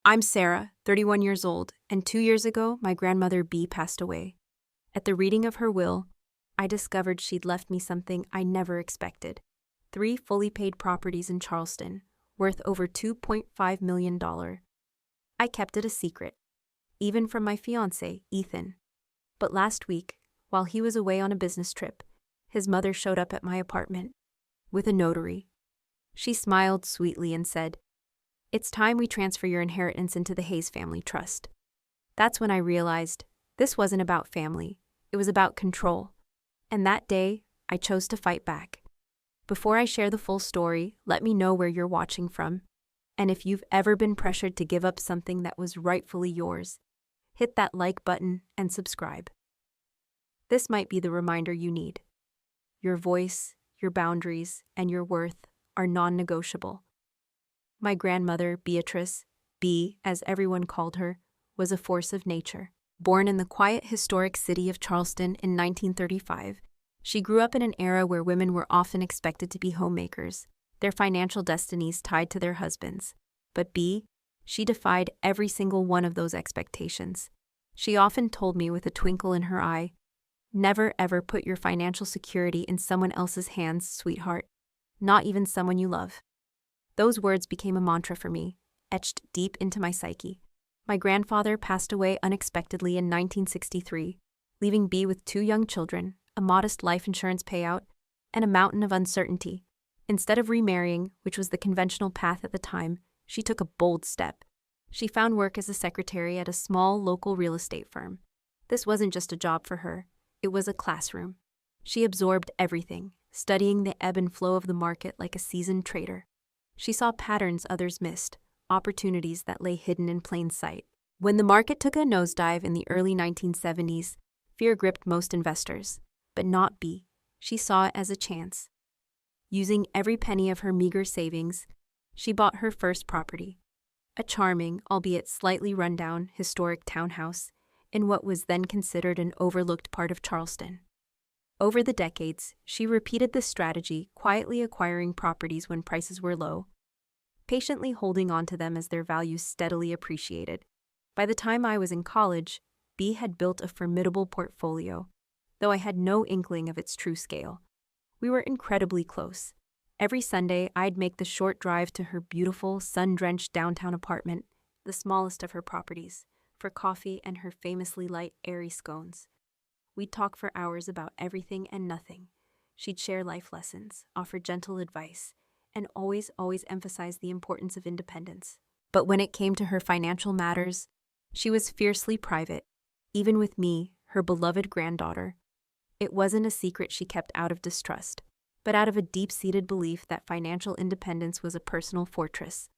I'm Sarah, 31 years old, and 2 years ago, my grandmother B passed away. At the reading of her will, I discovered she'd left me something I never expected. 3 fully paid properties in Charleston, worth over $2.5 million. I kept it a secret, even from my fiancé, Ethan. But last week, while he was away on a business trip, his mother showed up at my apartment with a notary. She smiled sweetly and said, "It's time we transfer your inheritance into the Hayes family trust." That's when I realized this wasn't about family, it was about control. And that day, I chose to fight back. Before I share the full story, let me know where you're watching from. And if you've ever been pressured to give up something that was rightfully yours, hit that like button and subscribe. This might be the reminder you need. Your voice, your boundaries, and your worth are non-negotiable. My grandmother, Beatrice, B, as everyone called her, was a force of nature. Born in the quiet, historic city of Charleston in 1935, she grew up in an era where women were often expected to be homemakers, their financial destinies tied to their husbands. But B, she defied every single one of those expectations. She often told me with a twinkle in her eye, "Never ever put your financial security in someone else's hands, sweetheart, not even someone you love." Those words became a mantra for me, etched deep into my psyche. My grandfather passed away unexpectedly in 1963, leaving B with 2 young children, a modest life insurance payout, and a mountain of uncertainty. Instead of remarrying, which was the conventional path at the time, she took a bold step. She found work as a secretary at a small local real estate firm. This wasn't just a job for her, it was a classroom. She absorbed everything, studying the ebb and flow of the market like a seasoned trader. She saw patterns others missed, opportunities that lay hidden in plain sight. When the market took a nosedive in the early 1970s, fear gripped most investors, but not B. She saw it as a chance. Using every penny of her meager savings, she bought her first property, a charming, albeit slightly rundown, historic townhouse in what was then considered an overlooked part of Charleston. Over the decades, she repeated this strategy, quietly acquiring properties when prices were low, patiently holding on to them as their values steadily appreciated. By the time I was in college, B had built a formidable portfolio, though I had no inkling of its true scale. We were incredibly close. Every Sunday, I'd make the short drive to her beautiful, sun-drenched downtown apartment, the smallest of her properties, for coffee and her famously light, airy scones. We'd talk for hours about everything and nothing. She'd share life lessons, offer gentle advice, and always emphasize the importance of independence. But when it came to her financial matters, she was fiercely private, even with me, her beloved granddaughter. It wasn't a secret she kept out of distrust, but out of a deep-seated belief that financial independence was a personal fortress,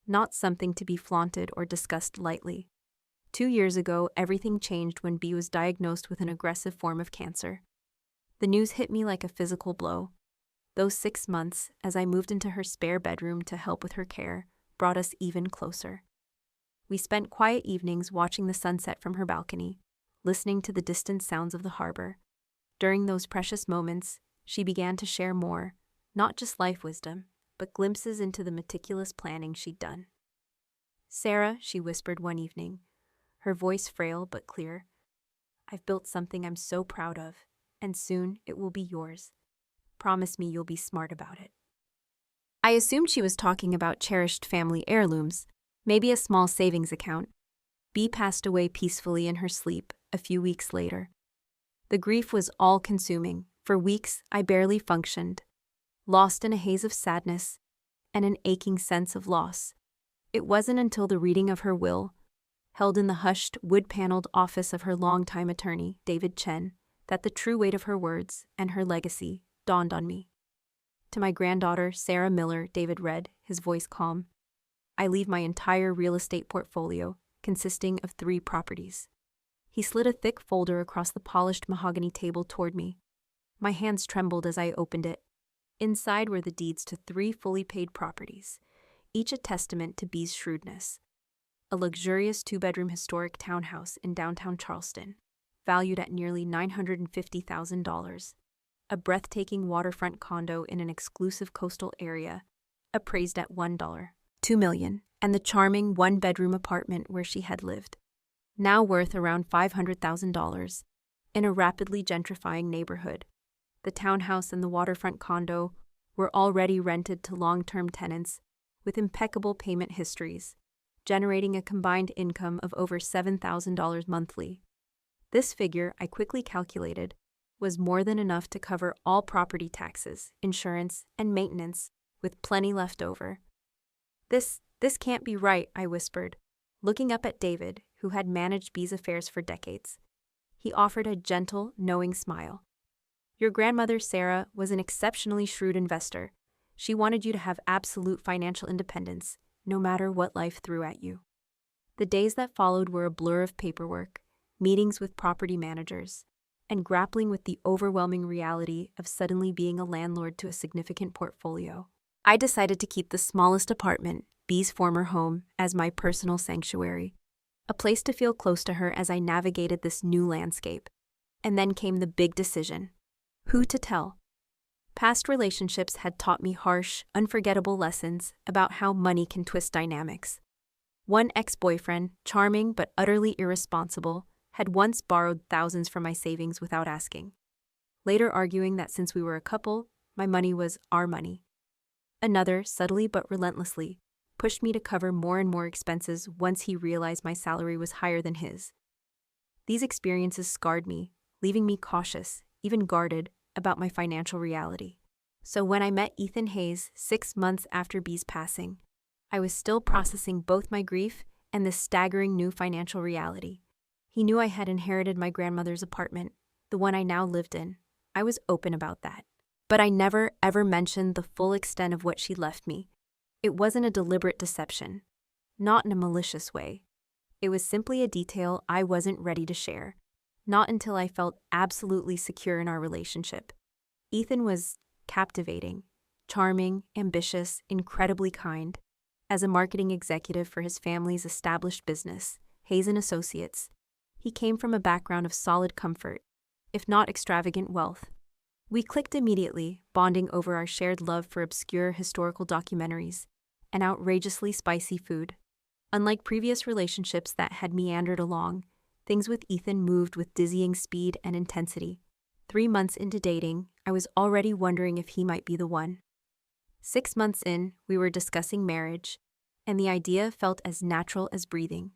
not something to be flaunted or discussed lightly. 2 years ago, everything changed when B was diagnosed with an aggressive form of cancer. The news hit me like a physical blow. Those 6 months, as I moved into her spare bedroom to help with her care, brought us even closer. We spent quiet evenings watching the sunset from her balcony, listening to the distant sounds of the harbor. During those precious moments, she began to share more, not just life wisdom, but glimpses into the meticulous planning she'd done. "Sarah," she whispered one evening, her voice frail but clear, "I've built something I'm so proud of, and soon it will be yours. Promise me you'll be smart about it." I assumed she was talking about cherished family heirlooms, maybe a small savings account. B passed away peacefully in her sleep a few weeks later. The grief was all-consuming. For weeks, I barely functioned, lost in a haze of sadness and an aching sense of loss. It wasn't until the reading of her will, held in the hushed, wood-paneled office of her longtime attorney, David Chen, that the true weight of her words and her legacy dawned on me. To my granddaughter, Sarah Miller, David read, his voice calm, "I leave my entire real estate portfolio, consisting of 3 properties." He slid a thick folder across the polished mahogany table toward me. My hands trembled as I opened it. Inside were the deeds to 3 fully paid properties, each a testament to B's shrewdness. A luxurious 2-bedroom historic townhouse in downtown Charleston, valued at nearly $950,000. A breathtaking waterfront condo in an exclusive coastal area, appraised at $1 $2 million, and the charming one-bedroom apartment where she had lived, now worth around $500,000, in a rapidly gentrifying neighborhood. The townhouse and the waterfront condo were already rented to long-term tenants with impeccable payment histories, generating a combined income of over $7,000 monthly. This figure, I quickly calculated, was more than enough to cover all property taxes, insurance, and maintenance, with plenty left over. This can't be right, I whispered, looking up at David, who had managed Bee's affairs for decades. He offered a gentle, knowing smile. Your grandmother, Sarah, was an exceptionally shrewd investor. She wanted you to have absolute financial independence, no matter what life threw at you. The days that followed were a blur of paperwork, meetings with property managers, and grappling with the overwhelming reality of suddenly being a landlord to a significant portfolio. I decided to keep the smallest apartment, Bee's former home, as my personal sanctuary, a place to feel close to her as I navigated this new landscape. And then came the big decision. Who to tell? Past relationships had taught me harsh, unforgettable lessons about how money can twist dynamics. One ex-boyfriend, charming but utterly irresponsible, had once borrowed thousands from my savings without asking, later arguing that since we were a couple, my money was our money. Another, subtly but relentlessly, pushed me to cover more and more expenses once he realized my salary was higher than his. These experiences scarred me, leaving me cautious, even guarded, about my financial reality. So when I met Ethan Hayes 6 months after Bee's passing, I was still processing both my grief and this staggering new financial reality. He knew I had inherited my grandmother's apartment, the one I now lived in. I was open about that. But I never, ever mentioned the full extent of what she left me. It wasn't a deliberate deception, not in a malicious way. It was simply a detail I wasn't ready to share, not until I felt absolutely secure in our relationship. Ethan was captivating, charming, ambitious, incredibly kind. As a marketing executive for his family's established business, Hayes & Associates, he came from a background of solid comfort, if not extravagant wealth. We clicked immediately, bonding over our shared love for obscure historical documentaries and outrageously spicy food. Unlike previous relationships that had meandered along, things with Ethan moved with dizzying speed and intensity. 3 months into dating, I was already wondering if he might be the one. 6 months in, we were discussing marriage, and the idea felt as natural as breathing.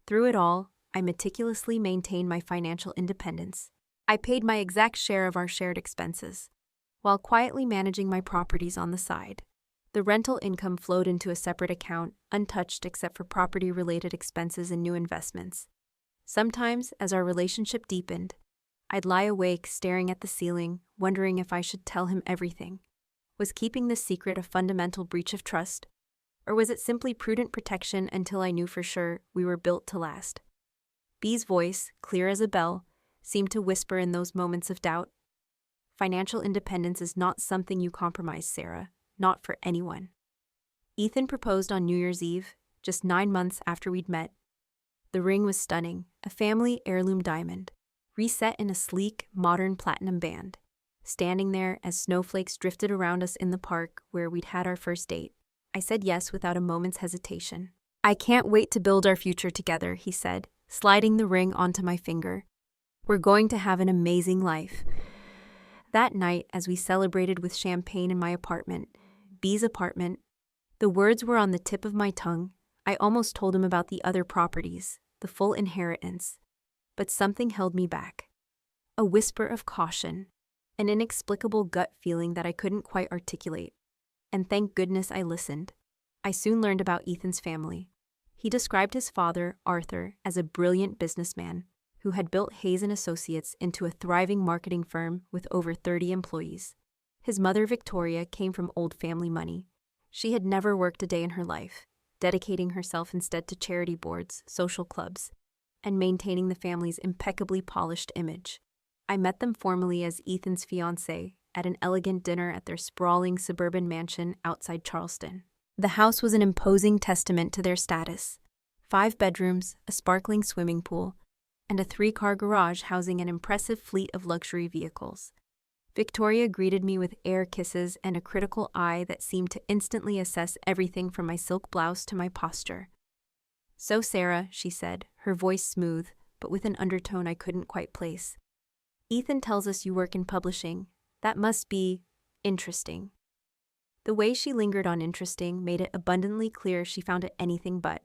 Through it all, I meticulously maintained my financial independence. I paid my exact share of our shared expenses, while quietly managing my properties on the side. The rental income flowed into a separate account, untouched except for property-related expenses and new investments. Sometimes, as our relationship deepened, I'd lie awake staring at the ceiling, wondering if I should tell him everything. Was keeping this secret a fundamental breach of trust? Or was it simply prudent protection until I knew for sure we were built to last? Bee's voice, clear as a bell, seemed to whisper in those moments of doubt. Financial independence is not something you compromise, Sarah, not for anyone. Ethan proposed on New Year's Eve, just 9 months after we'd met. The ring was stunning, a family heirloom diamond, reset in a sleek, modern platinum band. Standing there as snowflakes drifted around us in the park where we'd had our first date, I said yes without a moment's hesitation. I can't wait to build our future together, he said, sliding the ring onto my finger. We're going to have an amazing life. That night, as we celebrated with champagne in my apartment, Bee's apartment, the words were on the tip of my tongue. I almost told him about the other properties, the full inheritance. But something held me back. A whisper of caution, an inexplicable gut feeling that I couldn't quite articulate. And thank goodness I listened. I soon learned about Ethan's family. He described his father, Arthur, as a brilliant businessman who had built Hayes & Associates into a thriving marketing firm with over 30 employees. His mother, Victoria, came from old family money. She had never worked a day in her life, dedicating herself instead to charity boards, social clubs, and maintaining the family's impeccably polished image. I met them formally as Ethan's fiancée at an elegant dinner at their sprawling suburban mansion outside Charleston. The house was an imposing testament to their status. 5 bedrooms, a sparkling swimming pool, and a 3-car garage housing an impressive fleet of luxury vehicles. Victoria greeted me with air kisses and a critical eye that seemed to instantly assess everything from my silk blouse to my posture. "So, Sarah," she said, her voice smooth, but with an undertone I couldn't quite place. "Ethan tells us you work in publishing. That must be interesting." The way she lingered on interesting made it abundantly clear she found it anything but.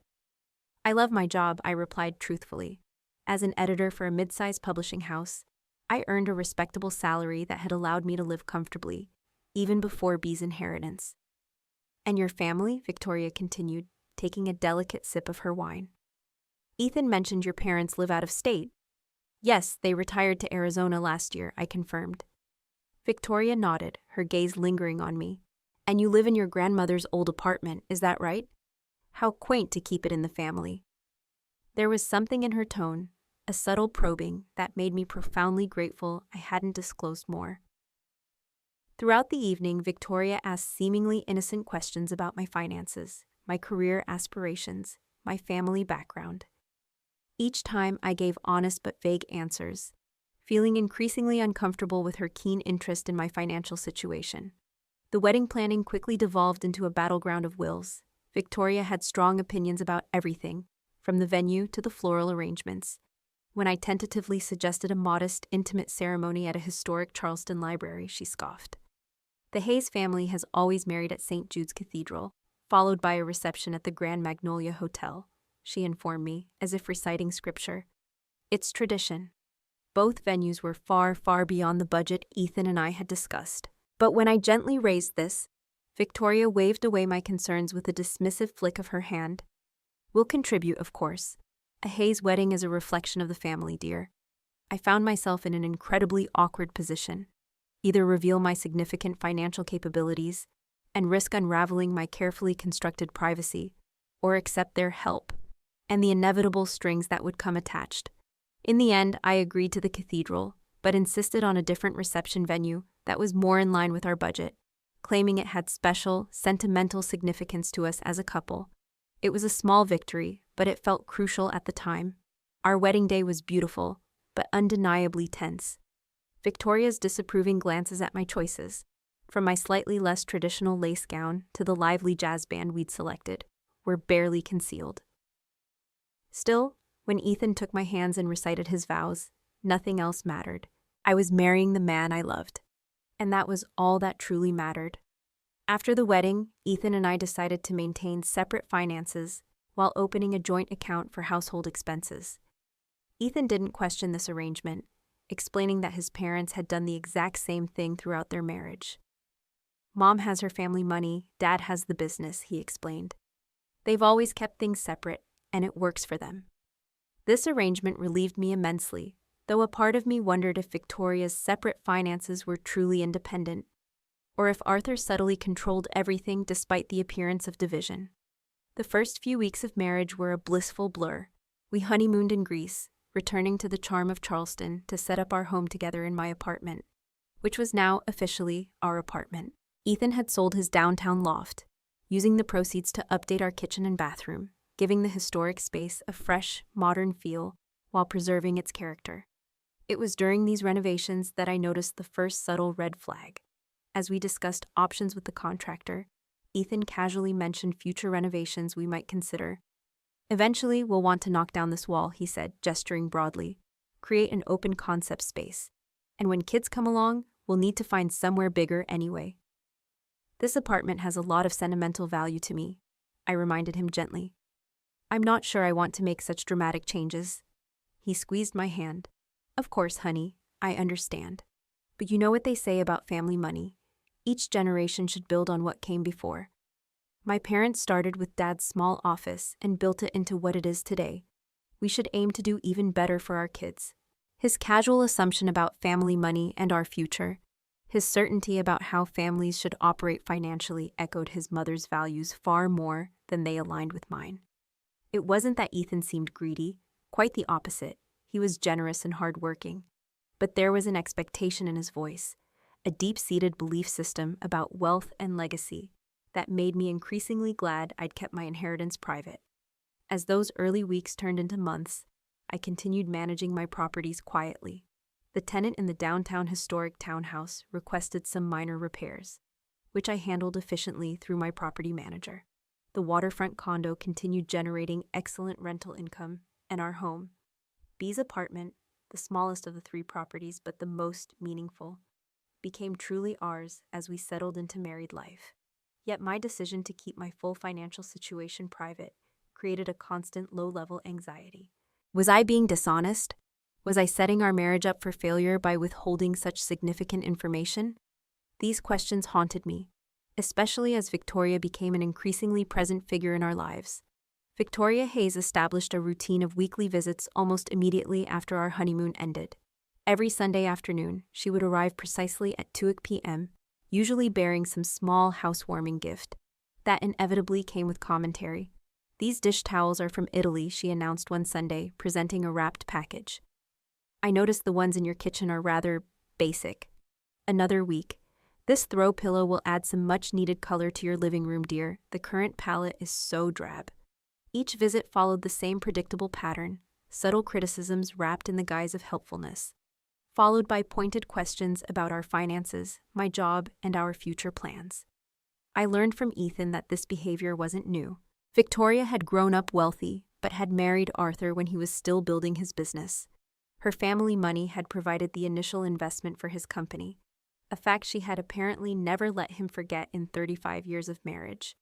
"I love my job," I replied truthfully. As an editor for a mid-sized publishing house, I earned a respectable salary that had allowed me to live comfortably, even before Bee's inheritance. "And your family?" Victoria continued, taking a delicate sip of her wine. "Ethan mentioned your parents live out of state." "Yes, they retired to Arizona last year," I confirmed. Victoria nodded, her gaze lingering on me. "And you live in your grandmother's old apartment, is that right? How quaint to keep it in the family." There was something in her tone, a subtle probing, that made me profoundly grateful I hadn't disclosed more. Throughout the evening, Victoria asked seemingly innocent questions about my finances, my career aspirations, my family background. Each time I gave honest but vague answers, feeling increasingly uncomfortable with her keen interest in my financial situation. The wedding planning quickly devolved into a battleground of wills. Victoria had strong opinions about everything, from the venue to the floral arrangements. When I tentatively suggested a modest, intimate ceremony at a historic Charleston library, she scoffed. "The Hayes family has always married at St. Jude's Cathedral, followed by a reception at the Grand Magnolia Hotel," she informed me, as if reciting scripture. "It's tradition." Both venues were far, far beyond the budget Ethan and I had discussed. But when I gently raised this, Victoria waved away my concerns with a dismissive flick of her hand. "We'll contribute, of course. A Hayes wedding is a reflection of the family, dear." I found myself in an incredibly awkward position. Either reveal my significant financial capabilities and risk unraveling my carefully constructed privacy, or accept their help and the inevitable strings that would come attached. In the end, I agreed to the cathedral, but insisted on a different reception venue that was more in line with our budget, claiming it had special, sentimental significance to us as a couple. It was a small victory, but it felt crucial at the time. Our wedding day was beautiful, but undeniably tense. Victoria's disapproving glances at my choices, from my slightly less traditional lace gown to the lively jazz band we'd selected, were barely concealed. Still, when Ethan took my hands and recited his vows, nothing else mattered. I was marrying the man I loved, and that was all that truly mattered. After the wedding, Ethan and I decided to maintain separate finances while opening a joint account for household expenses. Ethan didn't question this arrangement, explaining that his parents had done the exact same thing throughout their marriage. "Mom has her family money, Dad has the business," he explained. "They've always kept things separate, and it works for them." This arrangement relieved me immensely, though a part of me wondered if Victoria's separate finances were truly independent, or if Arthur subtly controlled everything despite the appearance of division. The first few weeks of marriage were a blissful blur. We honeymooned in Greece, returning to the charm of Charleston to set up our home together in my apartment, which was now officially our apartment. Ethan had sold his downtown loft, using the proceeds to update our kitchen and bathroom, giving the historic space a fresh, modern feel while preserving its character. It was during these renovations that I noticed the first subtle red flag. As we discussed options with the contractor, Ethan casually mentioned future renovations we might consider. "Eventually, we'll want to knock down this wall," he said, gesturing broadly. "Create an open concept space. And when kids come along, we'll need to find somewhere bigger anyway." "This apartment has a lot of sentimental value to me," I reminded him gently. "I'm not sure I want to make such dramatic changes." He squeezed my hand. "Of course, honey, I understand. But you know what they say about family money. Each generation should build on what came before. My parents started with Dad's small office and built it into what it is today. We should aim to do even better for our kids." His casual assumption about family money and our future, his certainty about how families should operate financially, echoed his mother's values far more than they aligned with mine. It wasn't that Ethan seemed greedy, quite the opposite. He was generous and hardworking. But there was an expectation in his voice, a deep-seated belief system about wealth and legacy that made me increasingly glad I'd kept my inheritance private. As those early weeks turned into months, I continued managing my properties quietly. The The tenant in the downtown historic townhouse requested some minor repairs, which I handled efficiently through my property manager. The waterfront condo continued generating excellent rental income, and our home, B's apartment, the smallest of the three properties but the most meaningful, became truly ours as we settled into married life. Yet my decision to keep my full financial situation private created a constant low-level anxiety. Was I being dishonest? Was I setting our marriage up for failure by withholding such significant information? These questions haunted me, especially as Victoria became an increasingly present figure in our lives. Victoria Hayes established a routine of weekly visits almost immediately after our honeymoon ended. Every Sunday afternoon, she would arrive precisely at 2 p.m., usually bearing some small housewarming gift. That inevitably came with commentary. "These dish towels are from Italy," she announced one Sunday, presenting a wrapped package. "I noticed the ones in your kitchen are rather basic." Another week. "This throw pillow will add some much-needed color to your living room, dear. The current palette is so drab." Each visit followed the same predictable pattern, subtle criticisms wrapped in the guise of helpfulness, followed by pointed questions about our finances, my job, and our future plans. I learned from Ethan that this behavior wasn't new. Victoria had grown up wealthy, but had married Arthur when he was still building his business. Her family money had provided the initial investment for his company, a fact she had apparently never let him forget in 35 years of marriage.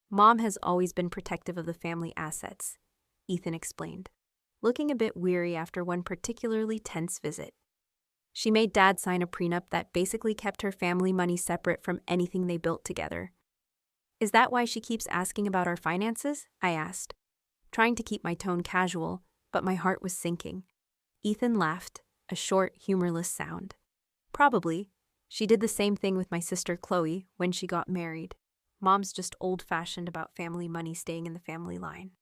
"Mom has always been protective of the family assets," Ethan explained, looking a bit weary after one particularly tense visit. "She made Dad sign a prenup that basically kept her family money separate from anything they built together." "Is that why she keeps asking about our finances?" I asked, trying to keep my tone casual, but my heart was sinking. Ethan laughed, a short, humorless sound. "Probably. She did the same thing with my sister Chloe when she got married. Mom's just old-fashioned about family money staying in the family line."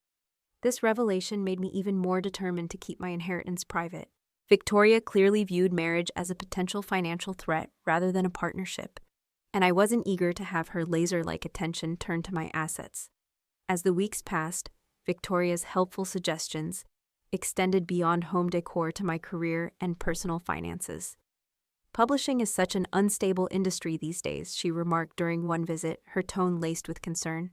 This revelation made me even more determined to keep my inheritance private. Victoria clearly viewed marriage as a potential financial threat rather than a partnership, and I wasn't eager to have her laser-like attention turned to my assets. As the weeks passed, Victoria's helpful suggestions extended beyond home decor to my career and personal finances. "Publishing is such an unstable industry these days," she remarked during one visit, her tone laced with concern.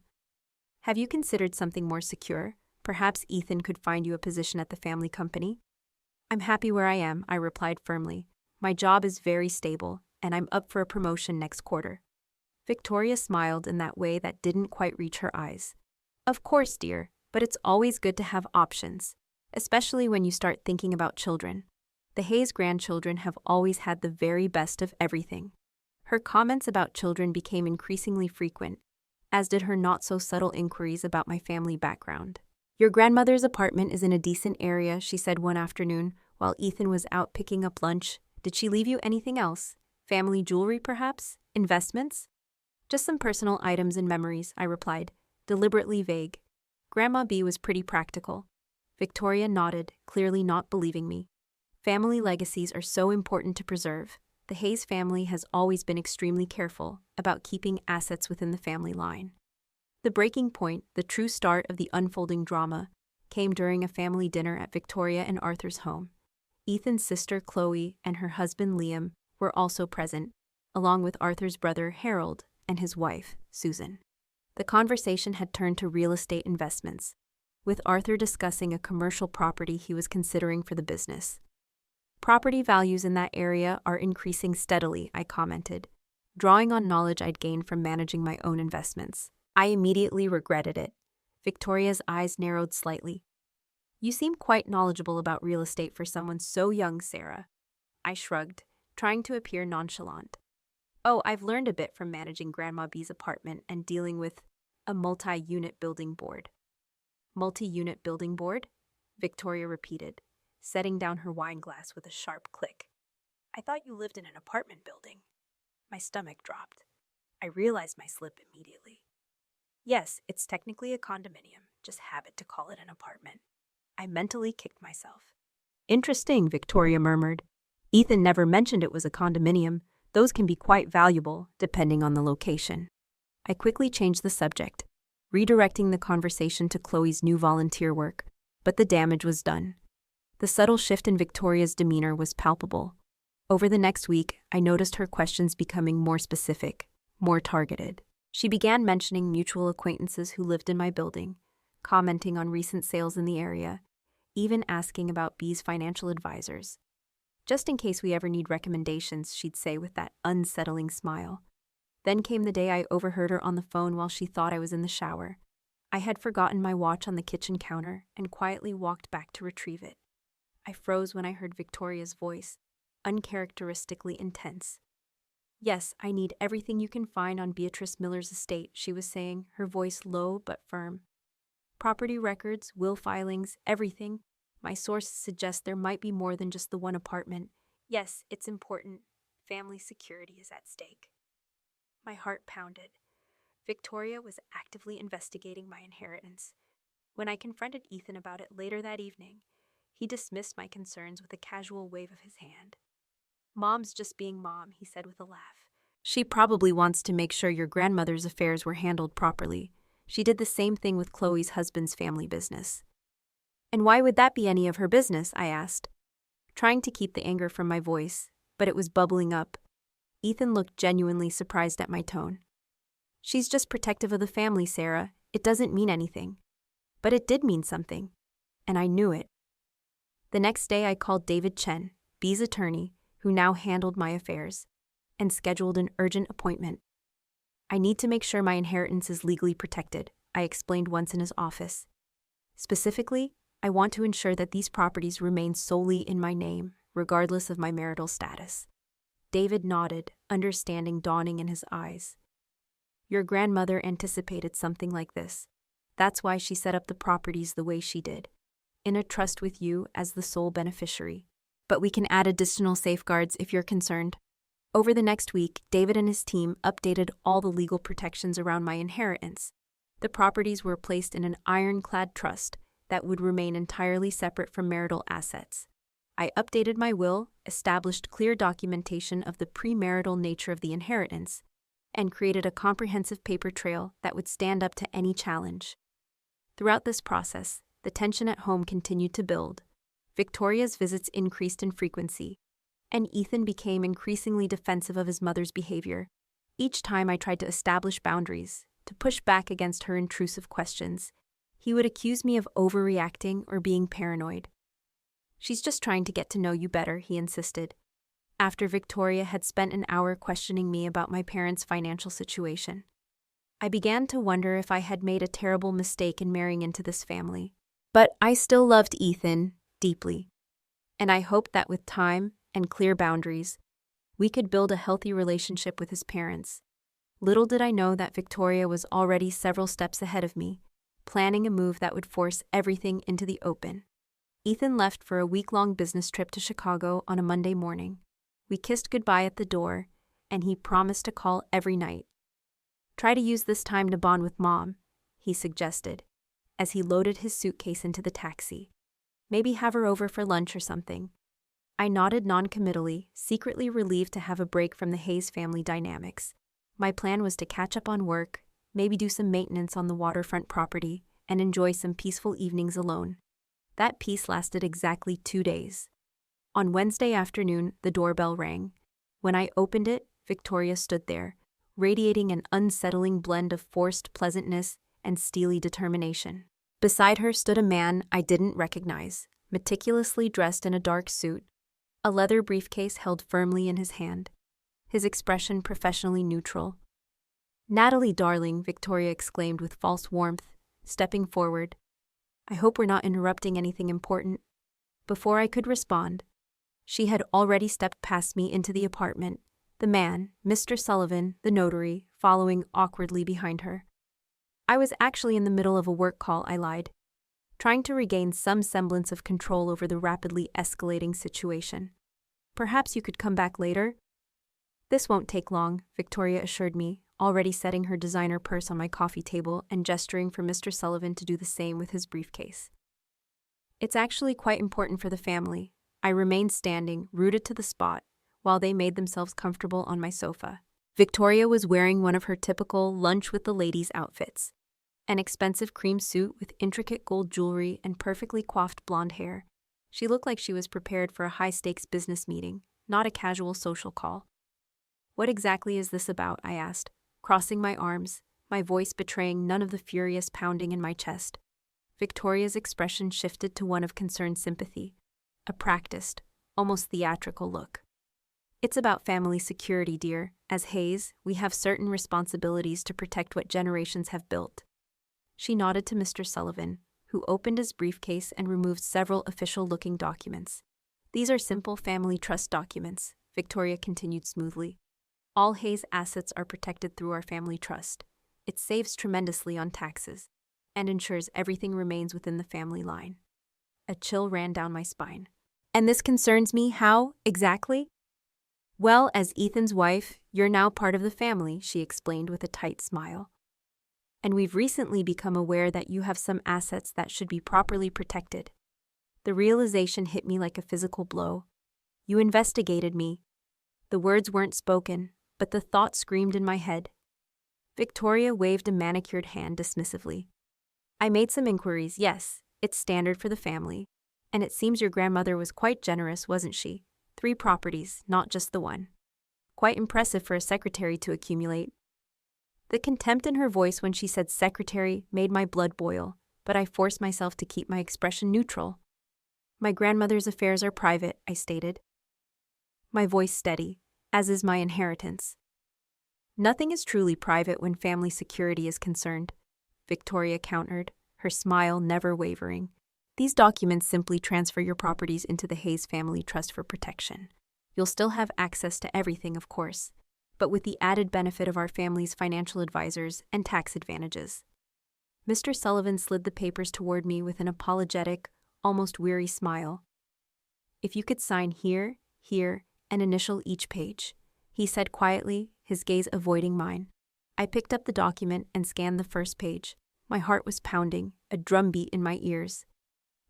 "Have you considered something more secure? Perhaps Ethan could find you a position at the family company?" "I'm happy where I am," I replied firmly. "My job is very stable, and I'm up for a promotion next quarter." Victoria smiled in that way that didn't quite reach her eyes. "Of course, dear, but it's always good to have options, especially when you start thinking about children. The Hayes grandchildren have always had the very best of everything." Her comments about children became increasingly frequent, as did her not-so-subtle inquiries about my family background. "Your grandmother's apartment is in a decent area," she said one afternoon, while Ethan was out picking up lunch. "Did she leave you anything else? Family jewelry, perhaps? Investments?" "Just some personal items and memories," I replied, deliberately vague. Grandma B was pretty practical. Victoria nodded, clearly not believing me. "Family legacies are so important to preserve. The Hayes family has always been extremely careful about keeping assets within the family line." The breaking point, the true start of the unfolding drama, came during a family dinner at Victoria and Arthur's home. Ethan's sister Chloe and her husband Liam were also present, along with Arthur's brother Harold and his wife, Susan. The conversation had turned to real estate investments, with Arthur discussing a commercial property he was considering for the business. "Property values in that area are increasing steadily," I commented, drawing on knowledge I'd gained from managing my own investments. I immediately regretted it. Victoria's eyes narrowed slightly. "You seem quite knowledgeable about real estate for someone so young, Sarah." I shrugged, trying to appear nonchalant. "Oh, I've learned a bit from managing Grandma B's apartment and dealing with a multi-unit building board." "Multi-unit building board?" Victoria repeated, setting down her wine glass with a sharp click. "I thought you lived in an apartment building." My stomach dropped. I realized my slip immediately. "Yes, it's technically a condominium, just habit to call it an apartment." I mentally kicked myself. "Interesting," Victoria murmured. "Ethan never mentioned it was a condominium. Those can be quite valuable, depending on the location." I quickly changed the subject, redirecting the conversation to Chloe's new volunteer work, but the damage was done. The subtle shift in Victoria's demeanor was palpable. Over the next week, I noticed her questions becoming more specific, more targeted. She began mentioning mutual acquaintances who lived in my building, commenting on recent sales in the area, even asking about B's financial advisors. Just in case we ever need recommendations, she'd say with that unsettling smile. Then came the day I overheard her on the phone while she thought I was in the shower. I had forgotten my watch on the kitchen counter and quietly walked back to retrieve it. I froze when I heard Victoria's voice, uncharacteristically intense. "Yes, I need everything you can find on Beatrice Miller's estate," she was saying, her voice low but firm. "Property records, will filings, everything. My sources suggest there might be more than just the one apartment. Yes, it's important. Family security is at stake." My heart pounded. Victoria was actively investigating my inheritance. When I confronted Ethan about it later that evening, he dismissed my concerns with a casual wave of his hand. "Mom's just being mom," he said with a laugh. "She probably wants to make sure your grandmother's affairs were handled properly. She did the same thing with Chloe's husband's family business." "And why would that be any of her business?" I asked, trying to keep the anger from my voice, but it was bubbling up. Ethan looked genuinely surprised at my tone. "She's just protective of the family, Sarah. It doesn't mean anything." But it did mean something, and I knew it. The next day I called David Chen, B's attorney, who now handled my affairs, and scheduled an urgent appointment. "I need to make sure my inheritance is legally protected," I explained once in his office. "Specifically, I want to ensure that these properties remain solely in my name, regardless of my marital status." David nodded, understanding dawning in his eyes. "Your grandmother anticipated something like this. That's why she set up the properties the way she did, in a trust with you as the sole beneficiary. But we can add additional safeguards if you're concerned." Over the next week, David and his team updated all the legal protections around my inheritance. The properties were placed in an ironclad trust that would remain entirely separate from marital assets. I updated my will, established clear documentation of the premarital nature of the inheritance, and created a comprehensive paper trail that would stand up to any challenge. Throughout this process, the tension at home continued to build. Victoria's visits increased in frequency, and Ethan became increasingly defensive of his mother's behavior. Each time I tried to establish boundaries, to push back against her intrusive questions, he would accuse me of overreacting or being paranoid. "She's just trying to get to know you better," he insisted, after Victoria had spent an hour questioning me about my parents' financial situation. I began to wonder if I had made a terrible mistake in marrying into this family. But I still loved Ethan deeply, and I hoped that with time and clear boundaries, we could build a healthy relationship with his parents. Little did I know that Victoria was already several steps ahead of me, planning a move that would force everything into the open. Ethan left for a week-long business trip to Chicago on a Monday morning. We kissed goodbye at the door, and he promised to call every night. "Try to use this time to bond with Mom," he suggested, as he loaded his suitcase into the taxi. "Maybe have her over for lunch or something." I nodded non-committally, secretly relieved to have a break from the Hayes family dynamics. My plan was to catch up on work, maybe do some maintenance on the waterfront property, and enjoy some peaceful evenings alone. That peace lasted exactly 2 days. On Wednesday afternoon, the doorbell rang. When I opened it, Victoria stood there, radiating an unsettling blend of forced pleasantness and steely determination. Beside her stood a man I didn't recognize, meticulously dressed in a dark suit, a leather briefcase held firmly in his hand, his expression professionally neutral. "Natalie, darling," Victoria exclaimed with false warmth, stepping forward. "I hope we're not interrupting anything important." Before I could respond, she had already stepped past me into the apartment, the man, Mr. Sullivan, the notary, following awkwardly behind her. "I was actually in the middle of a work call," I lied, trying to regain some semblance of control over the rapidly escalating situation. "Perhaps you could come back later?" "This won't take long," Victoria assured me, already setting her designer purse on my coffee table and gesturing for Mr. Sullivan to do the same with his briefcase. "It's actually quite important for the family." I remained standing, rooted to the spot, while they made themselves comfortable on my sofa. Victoria was wearing one of her typical lunch with the ladies outfits, an expensive cream suit with intricate gold jewelry and perfectly coiffed blonde hair. She looked like she was prepared for a high-stakes business meeting, not a casual social call. What exactly is this about? I asked, crossing my arms, my voice betraying none of the furious pounding in my chest. Victoria's expression shifted to one of concerned sympathy, a practiced, almost theatrical look. It's about family security, dear. As Hayes, we have certain responsibilities to protect what generations have built. She nodded to Mr. Sullivan, who opened his briefcase and removed several official-looking documents. These are simple family trust documents, Victoria continued smoothly. All Hayes assets are protected through our family trust. It saves tremendously on taxes and ensures everything remains within the family line. A chill ran down my spine. And this concerns me, how, exactly? Well, as Ethan's wife, you're now part of the family, she explained with a tight smile. And we've recently become aware that you have some assets that should be properly protected. The realization hit me like a physical blow. You investigated me. The words weren't spoken, but the thought screamed in my head. Victoria waved a manicured hand dismissively. I made some inquiries, yes, it's standard for the family. And it seems your grandmother was quite generous, wasn't she? 3 properties, not just the one. Quite impressive for a secretary to accumulate. The contempt in her voice when she said secretary made my blood boil, but I forced myself to keep my expression neutral. My grandmother's affairs are private, I stated. My voice steady, as is my inheritance. Nothing is truly private when family security is concerned, Victoria countered, her smile never wavering. These documents simply transfer your properties into the Hayes Family Trust for protection. You'll still have access to everything, of course, but with the added benefit of our family's financial advisors and tax advantages. Mr. Sullivan slid the papers toward me with an apologetic, almost weary smile. If you could sign here, here, and initial each page, he said quietly, his gaze avoiding mine. I picked up the document and scanned the first page. My heart was pounding, a drumbeat in my ears.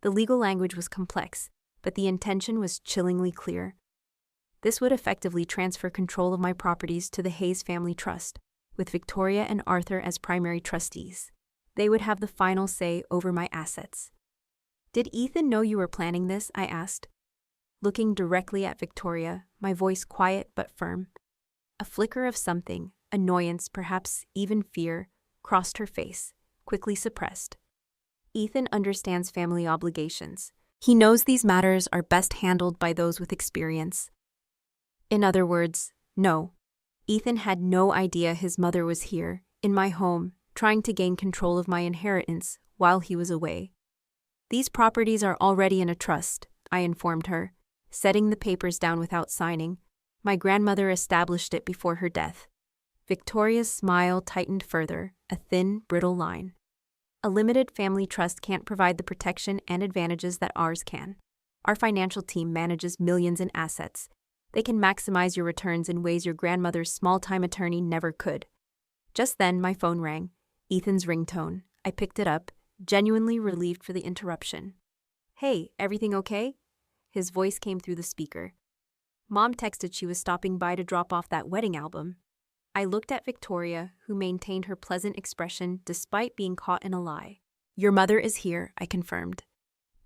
The legal language was complex, but the intention was chillingly clear. This would effectively transfer control of my properties to the Hayes Family Trust, with Victoria and Arthur as primary trustees. They would have the final say over my assets. Did Ethan know you were planning this? I asked, looking directly at Victoria, my voice quiet but firm. A flicker of something, annoyance, perhaps even fear, crossed her face, quickly suppressed. Ethan understands family obligations. He knows these matters are best handled by those with experience. In other words, no. Ethan had no idea his mother was here, in my home, trying to gain control of my inheritance while he was away. These properties are already in a trust, I informed her, setting the papers down without signing. My grandmother established it before her death. Victoria's smile tightened further, a thin, brittle line. A limited family trust can't provide the protection and advantages that ours can. Our financial team manages millions in assets. They can maximize your returns in ways your grandmother's small-time attorney never could. Just then, my phone rang, Ethan's ringtone. I picked it up, genuinely relieved for the interruption. Hey, everything okay? His voice came through the speaker. Mom texted she was stopping by to drop off that wedding album. I looked at Victoria, who maintained her pleasant expression despite being caught in a lie. Your mother is here, I confirmed,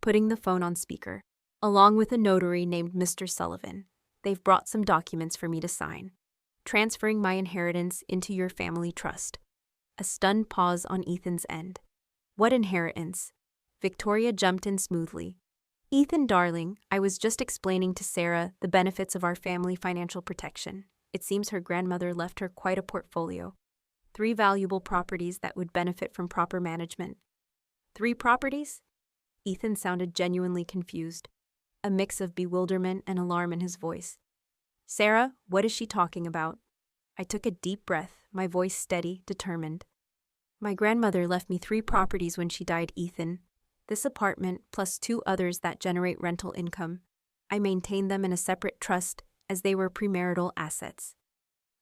putting the phone on speaker, along with a notary named Mr. Sullivan. They've brought some documents for me to sign, transferring my inheritance into your family trust. A stunned pause on Ethan's end. What inheritance? Victoria jumped in smoothly. Ethan, darling, I was just explaining to Sarah the benefits of our family financial protection. It seems her grandmother left her quite a portfolio. 3 valuable properties that would benefit from proper management. 3 properties? Ethan sounded genuinely confused, a mix of bewilderment and alarm in his voice. Sarah, what is she talking about? I took a deep breath, my voice steady, determined. My grandmother left me 3 properties when she died, Ethan. This apartment, plus 2 others that generate rental income. I maintain them in a separate trust as they were premarital assets.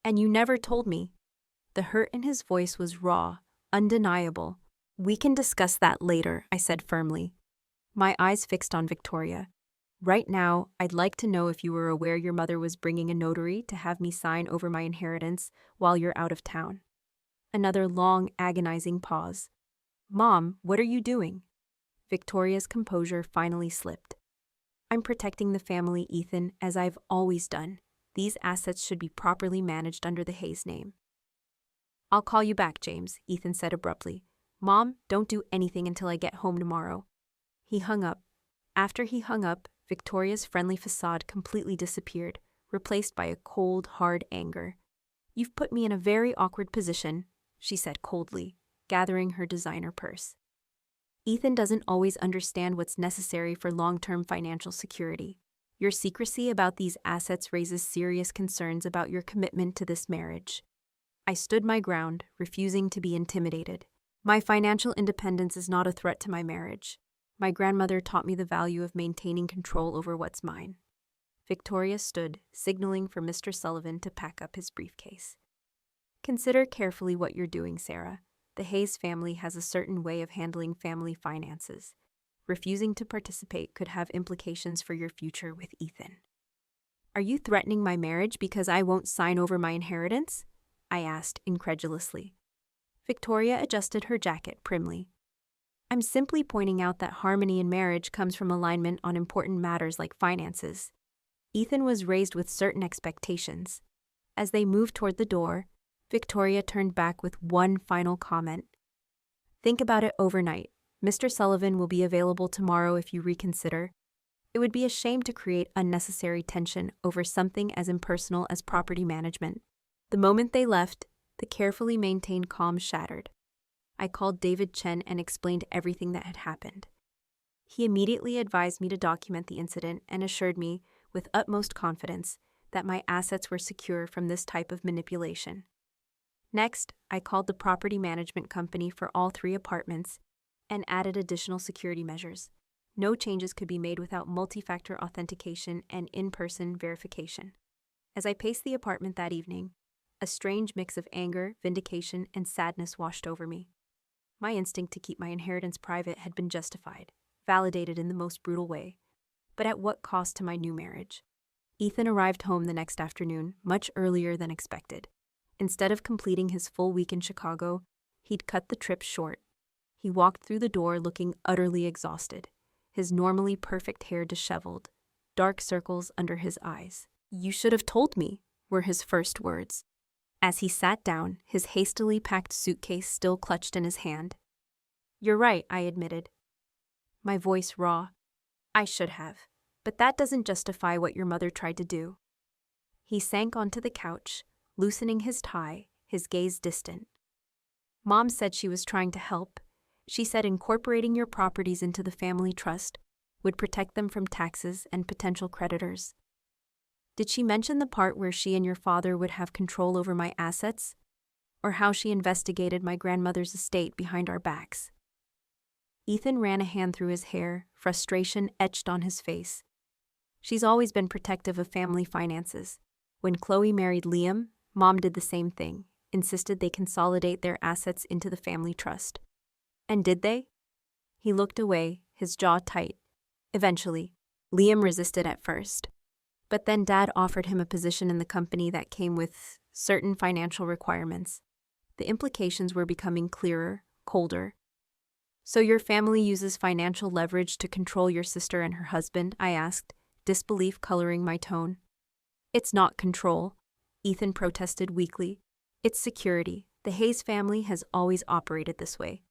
And you never told me. The hurt in his voice was raw, undeniable. We can discuss that later, I said firmly. My eyes fixed on Victoria. Right now, I'd like to know if you were aware your mother was bringing a notary to have me sign over my inheritance while you're out of town. Another long, agonizing pause. Mom, what are you doing? Victoria's composure finally slipped. I'm protecting the family, Ethan, as I've always done. These assets should be properly managed under the Hayes name. I'll call you back, James, Ethan said abruptly. Mom, don't do anything until I get home tomorrow. He hung up. After he hung up, Victoria's friendly facade completely disappeared, replaced by a cold, hard anger. You've put me in a very awkward position, she said coldly, gathering her designer purse. Ethan doesn't always understand what's necessary for long-term financial security. Your secrecy about these assets raises serious concerns about your commitment to this marriage. I stood my ground, refusing to be intimidated. My financial independence is not a threat to my marriage. My grandmother taught me the value of maintaining control over what's mine. Victoria stood, signaling for Mr. Sullivan to pack up his briefcase. Consider carefully what you're doing, Sarah. The Hayes family has a certain way of handling family finances. Refusing to participate could have implications for your future with Ethan. Are you threatening my marriage because I won't sign over my inheritance? I asked incredulously. Victoria adjusted her jacket primly. I'm simply pointing out that harmony in marriage comes from alignment on important matters like finances. Ethan was raised with certain expectations. As they moved toward the door, Victoria turned back with one final comment. Think about it overnight. Mr. Sullivan will be available tomorrow if you reconsider. It would be a shame to create unnecessary tension over something as impersonal as property management. The moment they left, the carefully maintained calm shattered. I called David Chen and explained everything that had happened. He immediately advised me to document the incident and assured me, with utmost confidence, that my assets were secure from this type of manipulation. Next, I called the property management company for all 3 apartments and added additional security measures. No changes could be made without multi-factor authentication and in-person verification. As I paced the apartment that evening, a strange mix of anger, vindication, and sadness washed over me. My instinct to keep my inheritance private had been justified, validated in the most brutal way. But at what cost to my new marriage? Ethan arrived home the next afternoon, much earlier than expected. Instead of completing his full week in Chicago, he'd cut the trip short. He walked through the door looking utterly exhausted, his normally perfect hair disheveled, dark circles under his eyes. "You should have told me," were his first words. As he sat down, his hastily packed suitcase still clutched in his hand. "You're right," I admitted, my voice raw. "I should have. But that doesn't justify what your mother tried to do." He sank onto the couch, loosening his tie, his gaze distant. "Mom said she was trying to help. She said incorporating your properties into the family trust would protect them from taxes and potential creditors." "Did she mention the part where she and your father would have control over my assets? Or how she investigated my grandmother's estate behind our backs?" Ethan ran a hand through his hair, frustration etched on his face. "She's always been protective of family finances. When Chloe married Liam, Mom did the same thing, insisted they consolidate their assets into the family trust." "And did they?" He looked away, his jaw tight. "Eventually. Liam resisted at first. But then Dad offered him a position in the company that came with certain financial requirements. The implications were becoming clearer, colder. "So your family uses financial leverage to control your sister and her husband?" I asked, disbelief coloring my tone. "It's not control," Ethan protested weakly. "It's security. The Hayes family has always operated this way."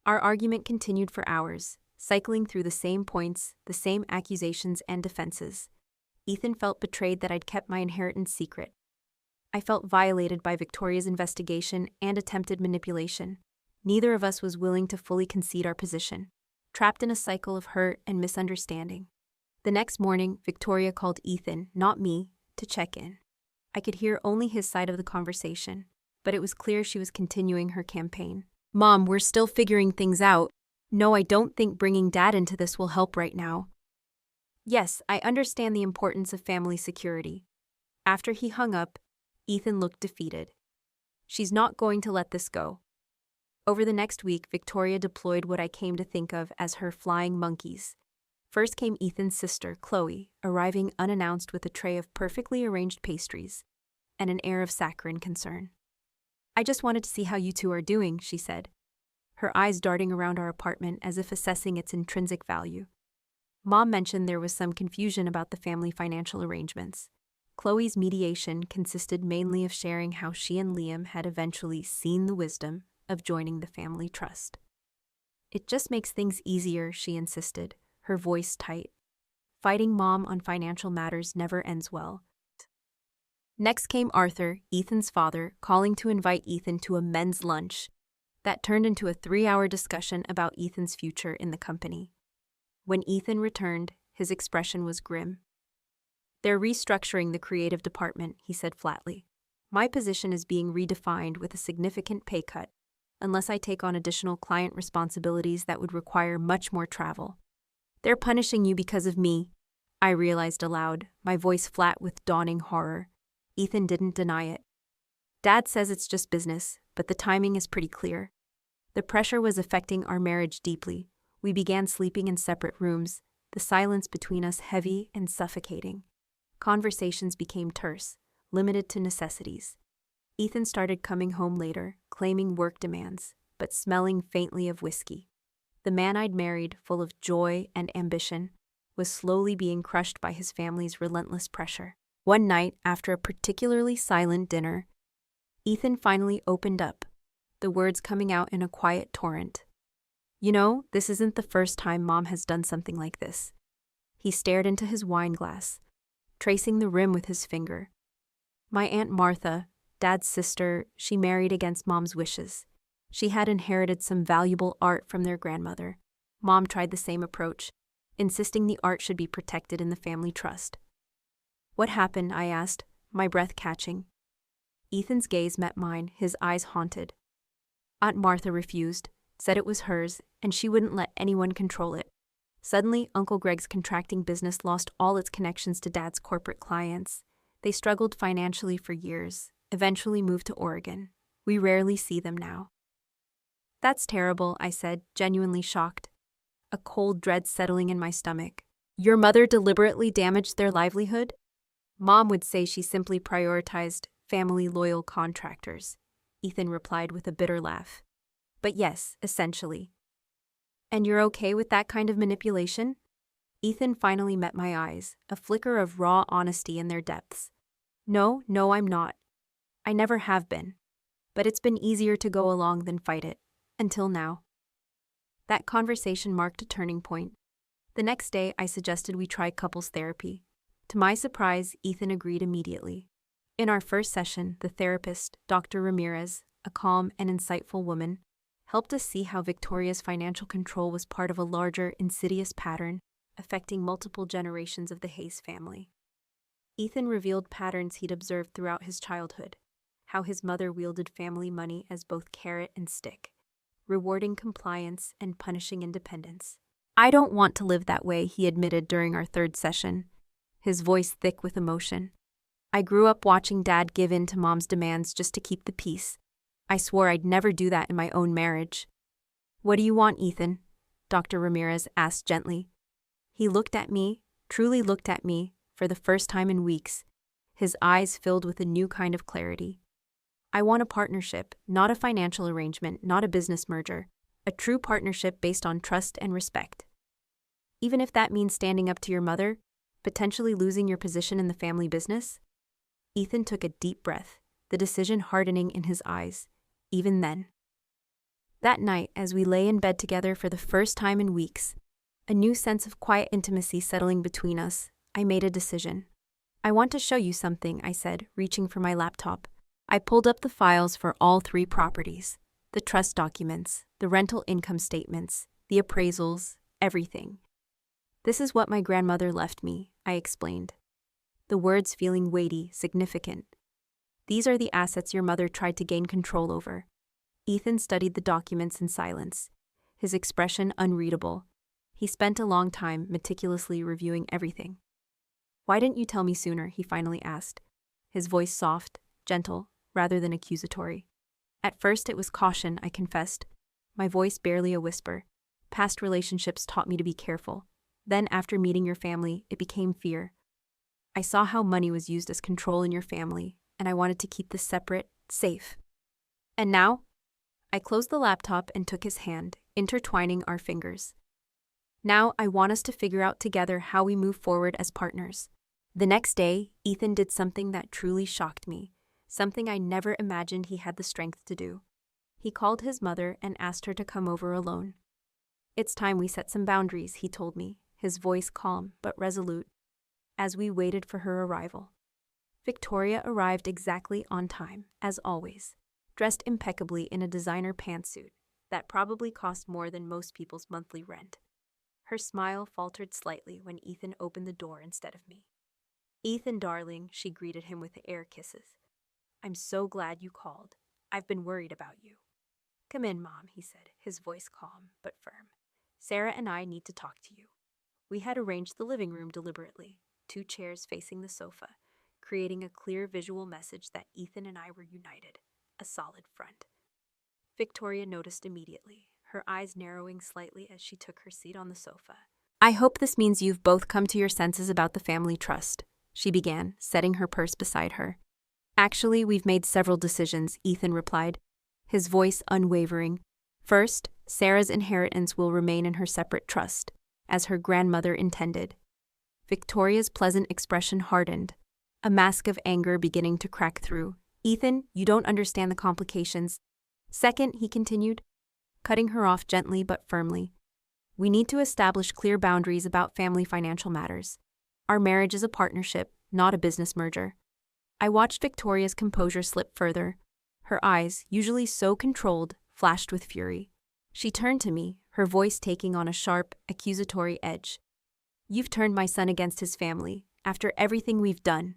Our argument continued for hours, cycling through the same points, the same accusations and defenses. Ethan felt betrayed that I'd kept my inheritance secret. I felt violated by Victoria's investigation and attempted manipulation. Neither of us was willing to fully concede our position, trapped in a cycle of hurt and misunderstanding. The next morning, Victoria called Ethan, not me, to check in. I could hear only his side of the conversation, but it was clear she was continuing her campaign. "Mom, we're still figuring things out. No, I don't think bringing Dad into this will help right now." "Yes, I understand the importance of family security." After he hung up, Ethan looked defeated. "She's not going to let this go." Over the next week, Victoria deployed what I came to think of as her flying monkeys. First came Ethan's sister, Chloe, arriving unannounced with a tray of perfectly arranged pastries and an air of saccharine concern. "I just wanted to see how you two are doing," she said, her eyes darting around our apartment as if assessing its intrinsic value. Mom mentioned there was some confusion about the family financial arrangements. Chloe's mediation consisted mainly of sharing how she and Liam had eventually seen the wisdom of joining the family trust. It just makes things easier, she insisted, her voice tight. Fighting Mom on financial matters never ends well. Next came Arthur, Ethan's father, calling to invite Ethan to a men's lunch. That turned into a 3-hour discussion about Ethan's future in the company. When Ethan returned, his expression was grim. "They're restructuring the creative department," he said flatly. "My position is being redefined with a significant pay cut, unless I take on additional client responsibilities that would require much more travel. They're punishing you because of me," I realized aloud, my voice flat with dawning horror. Ethan didn't deny it. "Dad says it's just business, but the timing is pretty clear." The pressure was affecting our marriage deeply. We began sleeping in separate rooms, the silence between us heavy and suffocating. Conversations became terse, limited to necessities. Ethan started coming home later, claiming work demands, but smelling faintly of whiskey. The man I'd married, full of joy and ambition, was slowly being crushed by his family's relentless pressure. One night, after a particularly silent dinner, Ethan finally opened up, the words coming out in a quiet torrent. "You know, this isn't the first time Mom has done something like this." He stared into his wine glass, tracing the rim with his finger. "My Aunt Martha, Dad's sister, she married against Mom's wishes. She had inherited some valuable art from their grandmother. Mom tried the same approach, insisting the art should be protected in the family trust." "What happened?" I asked, my breath catching. Ethan's gaze met mine, his eyes haunted. "Aunt Martha refused, said it was hers, and she wouldn't let anyone control it. Suddenly, Uncle Greg's contracting business lost all its connections to Dad's corporate clients. They struggled financially for years, eventually moved to Oregon. We rarely see them now." "That's terrible," I said, genuinely shocked, a cold dread settling in my stomach. "Your mother deliberately damaged their livelihood?" "Mom would say she simply prioritized family-loyal contractors," Ethan replied with a bitter laugh. "But yes, essentially." "And you're okay with that kind of manipulation?" Ethan finally met my eyes, a flicker of raw honesty in their depths. No, I'm not. I never have been. But it's been easier to go along than fight it. Until now." That conversation marked a turning point. The next day, I suggested we try couples therapy. To my surprise, Ethan agreed immediately. In our first session, the therapist, Dr. Ramirez, a calm and insightful woman, helped us see how Victoria's financial control was part of a larger, insidious pattern affecting multiple generations of the Hayes family. Ethan revealed patterns he'd observed throughout his childhood, how his mother wielded family money as both carrot and stick, rewarding compliance and punishing independence. "I don't want to live that way," he admitted during our third session, his voice thick with emotion. "I grew up watching Dad give in to Mom's demands just to keep the peace. I swore I'd never do that in my own marriage." "What do you want, Ethan?" Dr. Ramirez asked gently. He looked at me, truly looked at me, for the first time in weeks, his eyes filled with a new kind of clarity. "I want a partnership, not a financial arrangement, not a business merger. A true partnership based on trust and respect. Even if that means standing up to your mother, potentially losing your position in the family business." Ethan took a deep breath, the decision hardening in his eyes, even then. That night, as we lay in bed together for the first time in weeks, a new sense of quiet intimacy settling between us, I made a decision. "I want to show you something," I said, reaching for my laptop. I pulled up the files for all 3 properties, the trust documents, the rental income statements, the appraisals, everything. "This is what my grandmother left me," I explained, the words feeling weighty, significant. "These are the assets your mother tried to gain control over." Ethan studied the documents in silence, his expression unreadable. He spent a long time meticulously reviewing everything. "Why didn't you tell me sooner?" he finally asked, his voice soft, gentle, rather than accusatory. At first it was caution, I confessed, my voice barely a whisper. Past relationships taught me to be careful. Then, after meeting your family, it became fear. I saw how money was used as control in your family, and I wanted to keep this separate, safe. And now? I closed the laptop and took his hand, intertwining our fingers. Now I want us to figure out together how we move forward as partners. The next day, Ethan did something that truly shocked me, something I never imagined he had the strength to do. He called his mother and asked her to come over alone. "It's time we set some boundaries," he told me, his voice calm but resolute, as we waited for her arrival. Victoria arrived exactly on time, as always, dressed impeccably in a designer pantsuit that probably cost more than most people's monthly rent. Her smile faltered slightly when Ethan opened the door instead of me. "Ethan, darling," she greeted him with air kisses. "I'm so glad you called. I've been worried about you." "Come in, Mom," he said, his voice calm but firm. "Sarah and I need to talk to you." We had arranged the living room deliberately, 2 chairs facing the sofa, creating a clear visual message that Ethan and I were united, a solid front. Victoria noticed immediately, her eyes narrowing slightly as she took her seat on the sofa. "I hope this means you've both come to your senses about the family trust," she began, setting her purse beside her. "Actually, we've made several decisions," Ethan replied, his voice unwavering. "First, Sarah's inheritance will remain in her separate trust, as her grandmother intended." Victoria's pleasant expression hardened, a mask of anger beginning to crack through. "Ethan, you don't understand the complications." "Second," he continued, cutting her off gently but firmly, "we need to establish clear boundaries about family financial matters. Our marriage is a partnership, not a business merger." I watched Victoria's composure slip further. Her eyes, usually so controlled, flashed with fury. She turned to me, her voice taking on a sharp, accusatory edge. "You've turned my son against his family, after everything we've done."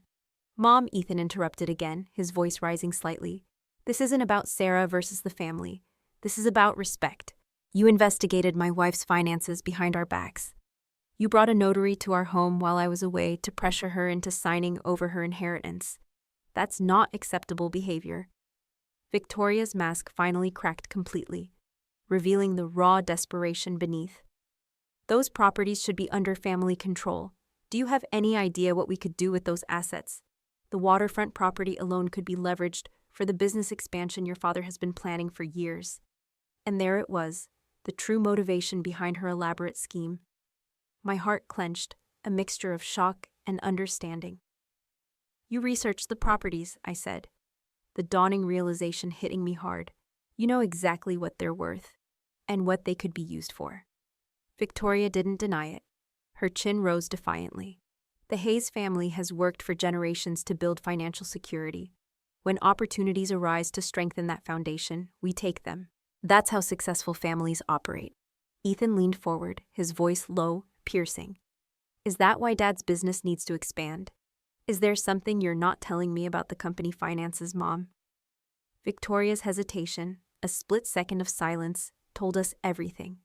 "Mom," Ethan interrupted again, his voice rising slightly. "This isn't about Sarah versus the family. This is about respect. You investigated my wife's finances behind our backs. You brought a notary to our home while I was away to pressure her into signing over her inheritance. That's not acceptable behavior." Victoria's mask finally cracked completely, revealing the raw desperation beneath. "Those properties should be under family control. Do you have any idea what we could do with those assets? The waterfront property alone could be leveraged for the business expansion your father has been planning for years." And there it was, the true motivation behind her elaborate scheme. My heart clenched, a mixture of shock and understanding. "You researched the properties," I said, the dawning realization hitting me hard. "You know exactly what they're worth, and what they could be used for." Victoria didn't deny it. Her chin rose defiantly. "The Hayes family has worked for generations to build financial security. When opportunities arise to strengthen that foundation, we take them. That's how successful families operate." Ethan leaned forward, his voice low, piercing. "Is that why Dad's business needs to expand? Is there something you're not telling me about the company finances, Mom?" Victoria's hesitation, a split second of silence, told us everything.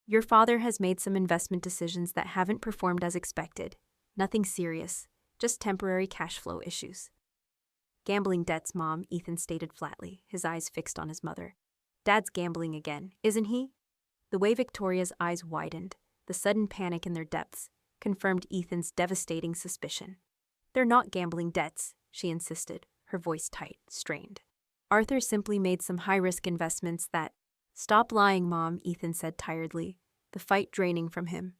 "Your father has made some investment decisions that haven't performed as expected. Nothing serious, just temporary cash flow issues." "Gambling debts, Mom," Ethan stated flatly, his eyes fixed on his mother. "Dad's gambling again, isn't he?" The way Victoria's eyes widened, the sudden panic in their depths, confirmed Ethan's devastating suspicion. "They're not gambling debts," she insisted, her voice tight, strained. "Arthur simply made some high-risk investments that—" "Stop lying, Mom," Ethan said tiredly, the fight draining from him.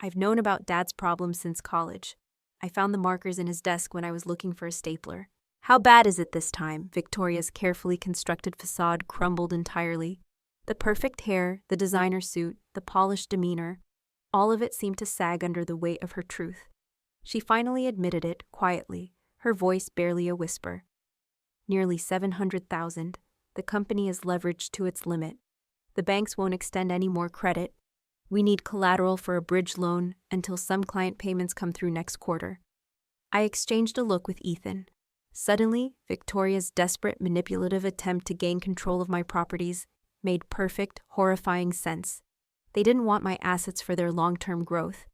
"I've known about Dad's problems since college. I found the markers in his desk when I was looking for a stapler." "How bad is it this time?" Victoria's carefully constructed facade crumbled entirely. The perfect hair, the designer suit, the polished demeanor, all of it seemed to sag under the weight of her truth. She finally admitted it, quietly, her voice barely a whisper. "Nearly 700,000. The company is leveraged to its limit. The banks won't extend any more credit. We need collateral for a bridge loan until some client payments come through next quarter." I exchanged a look with Ethan. Suddenly, Victoria's desperate, manipulative attempt to gain control of my properties made perfect, horrifying sense. They didn't want my assets for their long-term growth.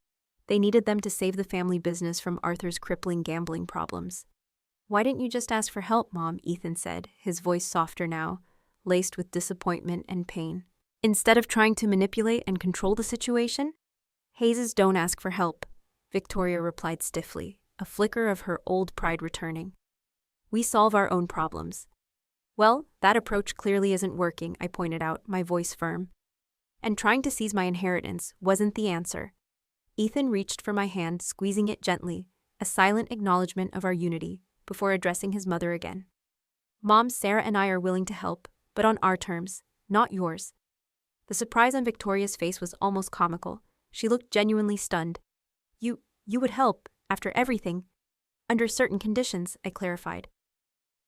They needed them to save the family business from Arthur's crippling gambling problems. "Why didn't you just ask for help, Mom?" Ethan said, his voice softer now, laced with disappointment and pain. "Instead of trying to manipulate and control the situation?" "Hayes don't ask for help," Victoria replied stiffly, a flicker of her old pride returning. "We solve our own problems." "Well, that approach clearly isn't working," I pointed out, my voice firm. And trying to seize my inheritance wasn't the answer. Ethan reached for my hand, squeezing it gently, a silent acknowledgement of our unity, before addressing his mother again. Mom, Sarah and I are willing to help, but on our terms, not yours. The surprise on Victoria's face was almost comical. She looked genuinely stunned. You would help, after everything. Under certain conditions, I clarified.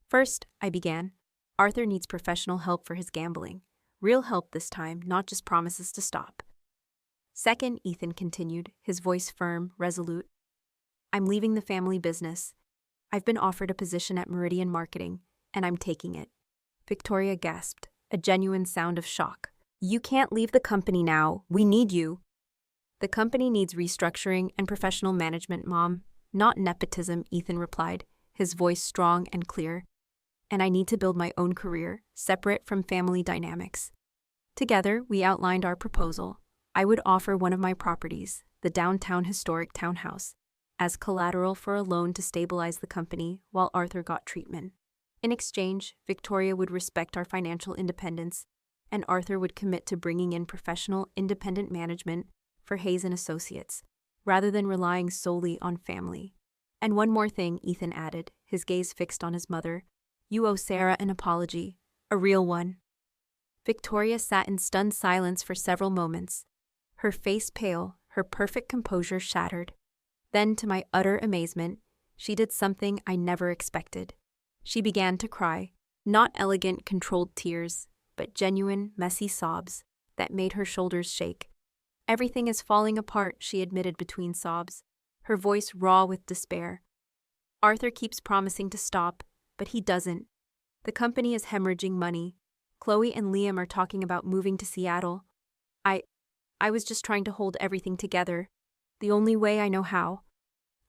First, I began, Arthur needs professional help for his gambling. Real help this time, not just promises to stop. Second, Ethan continued, his voice firm, resolute. I'm leaving the family business. I've been offered a position at Meridian Marketing, and I'm taking it. Victoria gasped, a genuine sound of shock. You can't leave the company now. We need you. The company needs restructuring and professional management, Mom. Not nepotism, Ethan replied, his voice strong and clear. And I need to build my own career, separate from family dynamics. Together, we outlined our proposal. I would offer one of my properties, the downtown historic townhouse, as collateral for a loan to stabilize the company while Arthur got treatment. In exchange, Victoria would respect our financial independence, and Arthur would commit to bringing in professional, independent management for Hayes & Associates, rather than relying solely on family. And one more thing, Ethan added, his gaze fixed on his mother. You owe Sarah an apology, a real one. Victoria sat in stunned silence for several moments, her face pale, her perfect composure shattered. Then, to my utter amazement, she did something I never expected. She began to cry, not elegant, controlled tears, but genuine, messy sobs that made her shoulders shake. Everything is falling apart, she admitted between sobs, her voice raw with despair. Arthur keeps promising to stop, but he doesn't. The company is hemorrhaging money. Chloe and Liam are talking about moving to Seattle. I was just trying to hold everything together, the only way I know how.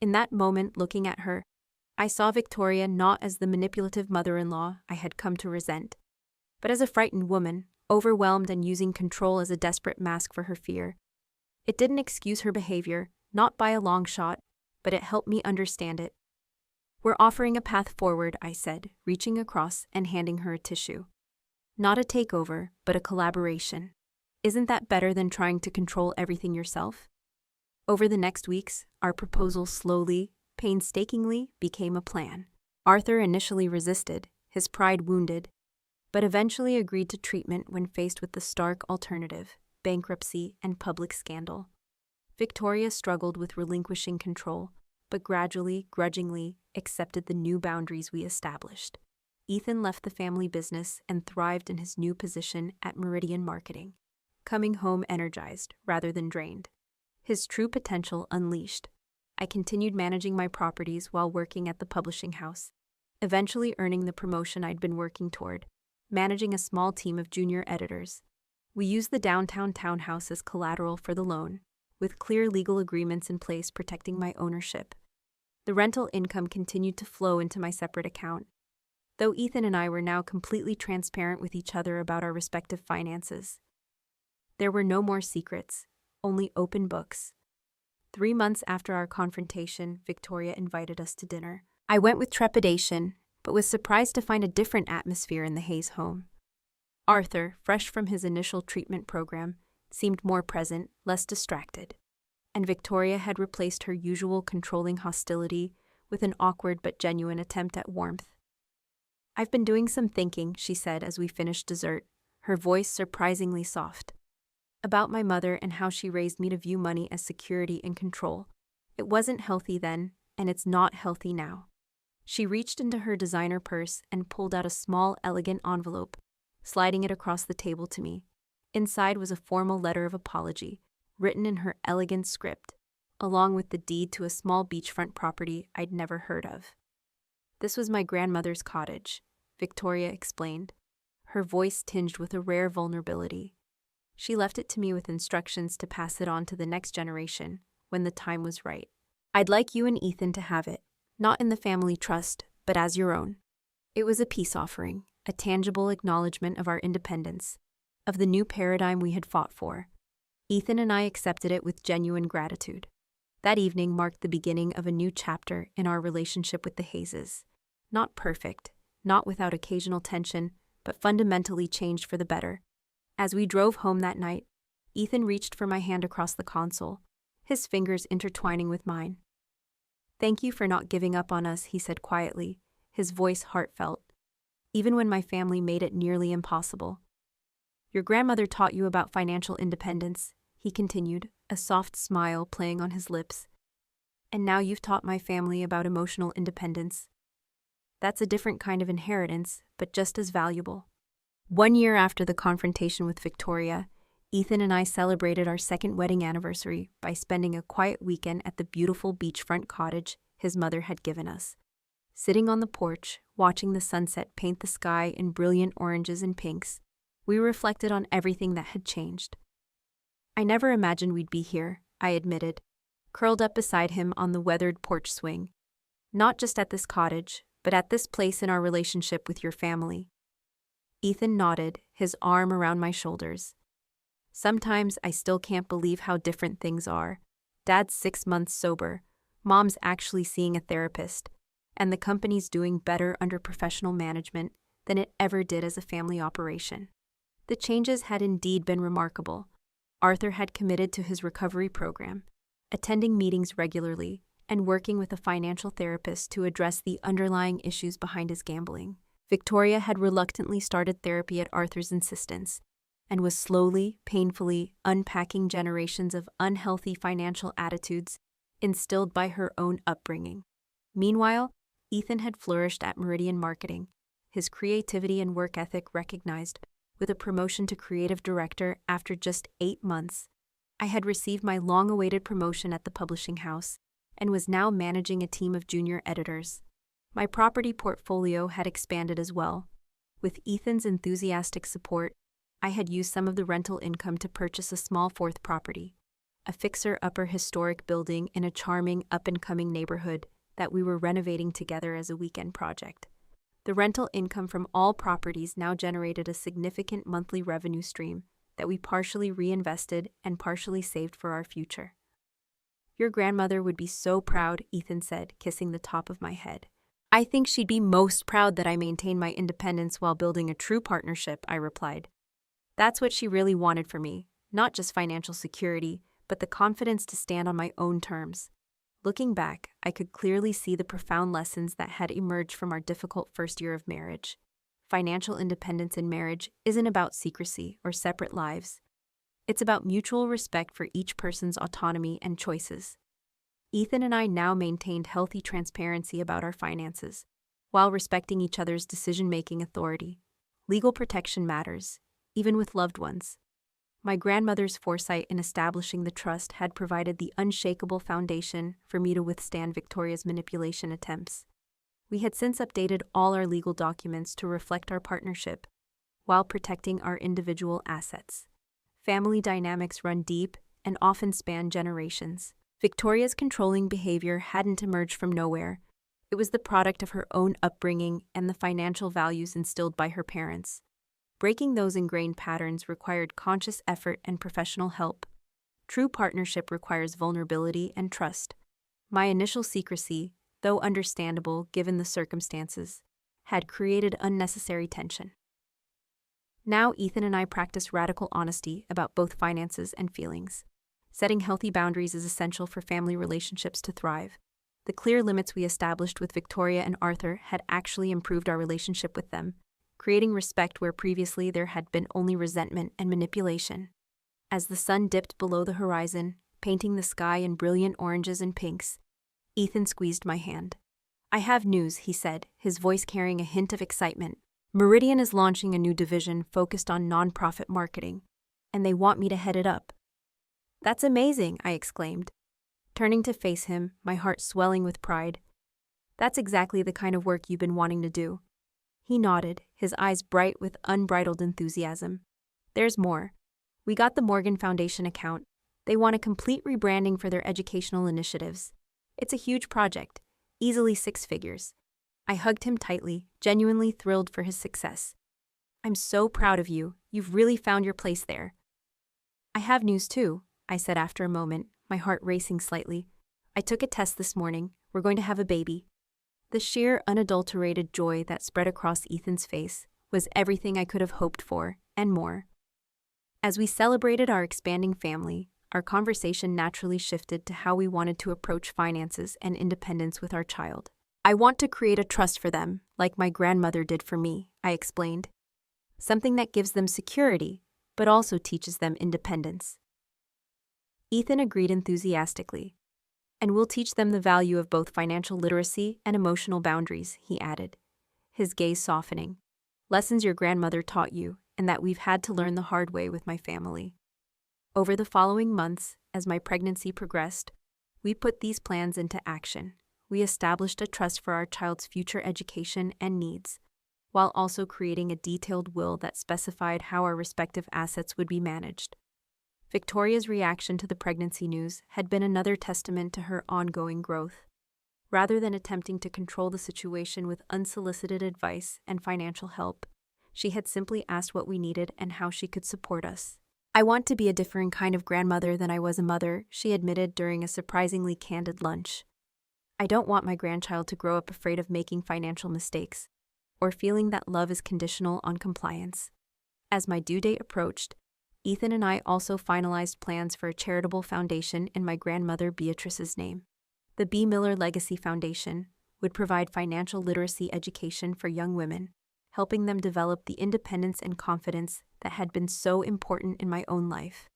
In that moment, looking at her, I saw Victoria not as the manipulative mother-in-law I had come to resent, but as a frightened woman, overwhelmed and using control as a desperate mask for her fear. It didn't excuse her behavior, not by a long shot, but it helped me understand it. We're offering a path forward, I said, reaching across and handing her a tissue. Not a takeover, but a collaboration. Isn't that better than trying to control everything yourself? Over the next weeks, our proposal slowly, painstakingly became a plan. Arthur initially resisted, his pride wounded, but eventually agreed to treatment when faced with the stark alternative, bankruptcy and public scandal. Victoria struggled with relinquishing control, but gradually, grudgingly, accepted the new boundaries we established. Ethan left the family business and thrived in his new position at Meridian Marketing, coming home energized rather than drained. His true potential unleashed. I continued managing my properties while working at the publishing house, eventually earning the promotion I'd been working toward, managing a small team of junior editors. We used the downtown townhouse as collateral for the loan, with clear legal agreements in place protecting my ownership. The rental income continued to flow into my separate account, though Ethan and I were now completely transparent with each other about our respective finances. There were no more secrets, only open books. 3 months after our confrontation, Victoria invited us to dinner. I went with trepidation, but was surprised to find a different atmosphere in the Hayes home. Arthur, fresh from his initial treatment program, seemed more present, less distracted, and Victoria had replaced her usual controlling hostility with an awkward but genuine attempt at warmth. I've been doing some thinking, she said as we finished dessert, her voice surprisingly soft. About my mother and how she raised me to view money as security and control. It wasn't healthy then, and it's not healthy now. She reached into her designer purse and pulled out a small, elegant envelope, sliding it across the table to me. Inside was a formal letter of apology, written in her elegant script, along with the deed to a small beachfront property I'd never heard of. This was my grandmother's cottage, Victoria explained, her voice tinged with a rare vulnerability. She left it to me with instructions to pass it on to the next generation when the time was right. I'd like you and Ethan to have it, not in the family trust, but as your own. It was a peace offering, a tangible acknowledgement of our independence, of the new paradigm we had fought for. Ethan and I accepted it with genuine gratitude. That evening marked the beginning of a new chapter in our relationship with the Hayeses. Not perfect, not without occasional tension, but fundamentally changed for the better. As we drove home that night, Ethan reached for my hand across the console, his fingers intertwining with mine. "Thank you for not giving up on us," he said quietly, his voice heartfelt, "even when my family made it nearly impossible." "Your grandmother taught you about financial independence," he continued, a soft smile playing on his lips. "And now you've taught my family about emotional independence. That's a different kind of inheritance, but just as valuable." 1 year after the confrontation with Victoria, Ethan and I celebrated our second wedding anniversary by spending a quiet weekend at the beautiful beachfront cottage his mother had given us. Sitting on the porch, watching the sunset paint the sky in brilliant oranges and pinks, we reflected on everything that had changed. "I never imagined we'd be here," I admitted, curled up beside him on the weathered porch swing. "Not just at this cottage, but at this place in our relationship with your family." Ethan nodded, his arm around my shoulders. "Sometimes I still can't believe how different things are. Dad's 6 months sober, Mom's actually seeing a therapist, and the company's doing better under professional management than it ever did as a family operation." The changes had indeed been remarkable. Arthur had committed to his recovery program, attending meetings regularly, and working with a financial therapist to address the underlying issues behind his gambling. Victoria had reluctantly started therapy at Arthur's insistence, and was slowly, painfully unpacking generations of unhealthy financial attitudes instilled by her own upbringing. Meanwhile, Ethan had flourished at Meridian Marketing, his creativity and work ethic recognized, with a promotion to creative director after just 8 months. I had received my long-awaited promotion at the publishing house, and was now managing a team of junior editors. My property portfolio had expanded as well. With Ethan's enthusiastic support, I had used some of the rental income to purchase a small fourth property, a fixer-upper historic building in a charming up-and-coming neighborhood that we were renovating together as a weekend project. The rental income from all properties now generated a significant monthly revenue stream that we partially reinvested and partially saved for our future. "Your grandmother would be so proud," Ethan said, kissing the top of my head. "I think she'd be most proud that I maintained my independence while building a true partnership," I replied. "That's what she really wanted for me, not just financial security, but the confidence to stand on my own terms." Looking back, I could clearly see the profound lessons that had emerged from our difficult first year of marriage. Financial independence in marriage isn't about secrecy or separate lives. It's about mutual respect for each person's autonomy and choices. Ethan and I now maintained healthy transparency about our finances, while respecting each other's decision-making authority. Legal protection matters, even with loved ones. My grandmother's foresight in establishing the trust had provided the unshakable foundation for me to withstand Victoria's manipulation attempts. We had since updated all our legal documents to reflect our partnership, while protecting our individual assets. Family dynamics run deep and often span generations. Victoria's controlling behavior hadn't emerged from nowhere. It was the product of her own upbringing and the financial values instilled by her parents. Breaking those ingrained patterns required conscious effort and professional help. True partnership requires vulnerability and trust. My initial secrecy, though understandable given the circumstances, had created unnecessary tension. Now Ethan and I practice radical honesty about both finances and feelings. Setting healthy boundaries is essential for family relationships to thrive. The clear limits we established with Victoria and Arthur had actually improved our relationship with them, creating respect where previously there had been only resentment and manipulation. As the sun dipped below the horizon, painting the sky in brilliant oranges and pinks, Ethan squeezed my hand. "I have news," he said, his voice carrying a hint of excitement. "Meridian is launching a new division focused on nonprofit marketing, and they want me to head it up." "That's amazing," I exclaimed, turning to face him, my heart swelling with pride. "That's exactly the kind of work you've been wanting to do." He nodded, his eyes bright with unbridled enthusiasm. "There's more. We got the Morgan Foundation account. They want a complete rebranding for their educational initiatives. It's a huge project, easily 6 figures. I hugged him tightly, genuinely thrilled for his success. "I'm so proud of you. You've really found your place there." "I have news too," I said after a moment, my heart racing slightly. "I took a test this morning. We're going to have a baby." The sheer, unadulterated joy that spread across Ethan's face was everything I could have hoped for, and more. As we celebrated our expanding family, our conversation naturally shifted to how we wanted to approach finances and independence with our child. I want to create a trust for them, like my grandmother did for me, I explained. Something that gives them security, but also teaches them independence. Ethan agreed enthusiastically. And we'll teach them the value of both financial literacy and emotional boundaries, he added, his gaze softening. Lessons your grandmother taught you, and that we've had to learn the hard way with my family. Over the following months, as my pregnancy progressed, we put these plans into action. We established a trust for our child's future education and needs, while also creating a detailed will that specified how our respective assets would be managed. Victoria's reaction to the pregnancy news had been another testament to her ongoing growth. Rather than attempting to control the situation with unsolicited advice and financial help, she had simply asked what we needed and how she could support us. I want to be a different kind of grandmother than I was a mother, she admitted during a surprisingly candid lunch. I don't want my grandchild to grow up afraid of making financial mistakes, or feeling that love is conditional on compliance. As my due date approached, Ethan and I also finalized plans for a charitable foundation in my grandmother Beatrice's name. The B. Miller Legacy Foundation would provide financial literacy education for young women, helping them develop the independence and confidence that had been so important in my own life.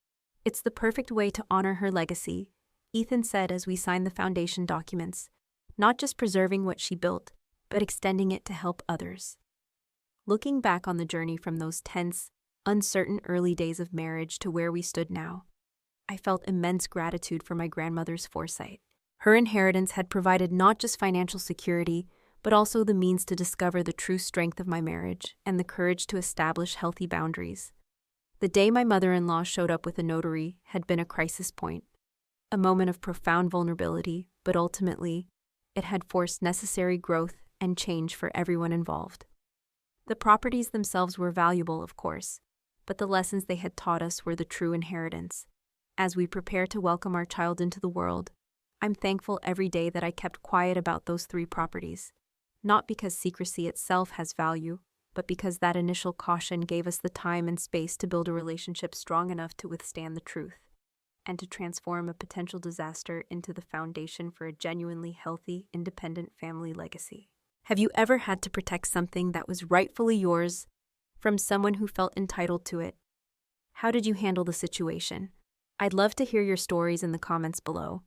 It's the perfect way to honor her legacy, Ethan said as we signed the foundation documents, not just preserving what she built, but extending it to help others. Looking back on the journey from those tense, uncertain early days of marriage to where we stood now, I felt immense gratitude for my grandmother's foresight. Her inheritance had provided not just financial security, but also the means to discover the true strength of my marriage and the courage to establish healthy boundaries. The day my mother-in-law showed up with a notary had been a crisis point, a moment of profound vulnerability, but ultimately, it had forced necessary growth and change for everyone involved. The properties themselves were valuable, of course, but the lessons they had taught us were the true inheritance. As we prepare to welcome our child into the world, I'm thankful every day that I kept quiet about those 3 properties, not because secrecy itself has value, but because that initial caution gave us the time and space to build a relationship strong enough to withstand the truth, and to transform a potential disaster into the foundation for a genuinely healthy, independent family legacy. Have you ever had to protect something that was rightfully yours from someone who felt entitled to it? How did you handle the situation? I'd love to hear your stories in the comments below.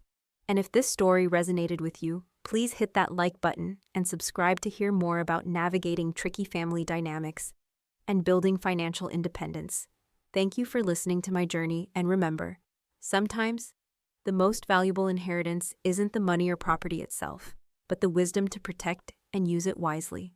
And if this story resonated with you, please hit that like button and subscribe to hear more about navigating tricky family dynamics and building financial independence. Thank you for listening to my journey, and remember, sometimes the most valuable inheritance isn't the money or property itself, but the wisdom to protect and use it wisely.